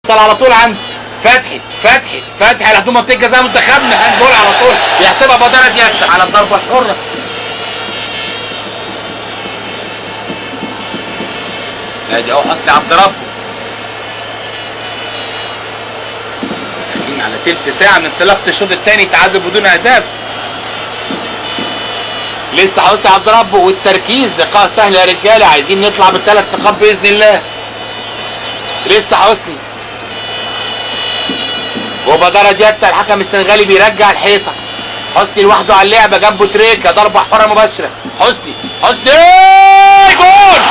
وصل على طول عند فتحي على طول منطقه جزاء منتخبنا، هاندبول على طول بيحسبها بدر دياب على الضربه الحره. ادي اهو حسني عبد ربه، لكن على تلت ساعه من انطلاقه الشوط الثاني تعادل بدون اهداف. لسه حسني عبد ربه والتركيز، لقاء سهل يا رجاله، عايزين نطلع بالثلاث نقاط باذن الله. لسه حسني وبدر جتا، الحكم السنغالي بيرجع الحيطه. حسني لوحده على اللعبه، جنبه تريكه، ضربه حره مباشره. حسني جول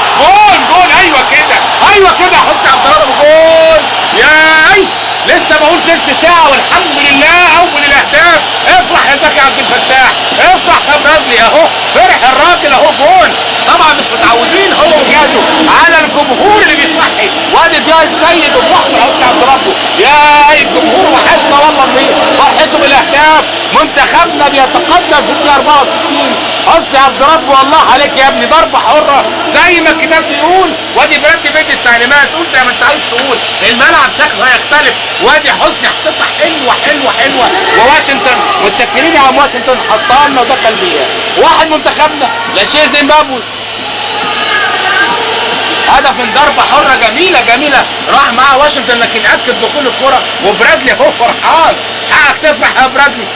ايوه كده حسني عبد ربه جول. ياي لسه بقول تلت ساعه والحمد لله اول الاهداف. افرح يا زكي عبد الفتاح، افرح يا برادلي، اهو فرح الراجل اهو جول. طبعا مش متعودين هو وجازه على الجمهور اللي بيصحي. وادي ضياء السيد وبوحده حسني عبد ربه. ياي الجمهور وحشنا والله فيه فرحته بالاهداف. منتخبنا بيتقدم في الدقيقه 64. حسني عبد ربه والله عليك يا ابني، ضربه حره زي ما الكتاب بيقول. وادي براتي بيت التعليمات، قول زي ما انت عايز تقول، الملعب شكله هيختلف. وادي حسني حطتها حلوه وواشنطن متشكرين يا عم واشنطن، حطها لنا ودخل بيها. واحد منتخبنا لاشيه زيمبابوي، هدف ضربه حره جميله راح معاه واشنطن، لكن اكد دخول الكره. وبرادلي اهو فرحان، حقك تفرح يا برادلي،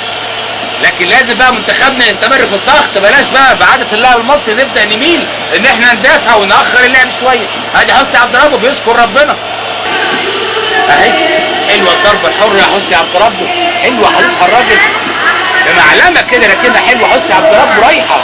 لكن لازم بقى منتخبنا يستمر في الضغط. بلاش بقى بعادة اللاعب المصري نبدا نميل ان احنا ندافع ونأخر اللعب شويه. ادي حسني عبد ربه بيشكر ربنا اهي. حلوه الضربه الحره يا حسني عبد ربه، حلوه حاططها الراجل بمعلمه كده، لكنها حلوه. حسني عبد ربه رايحه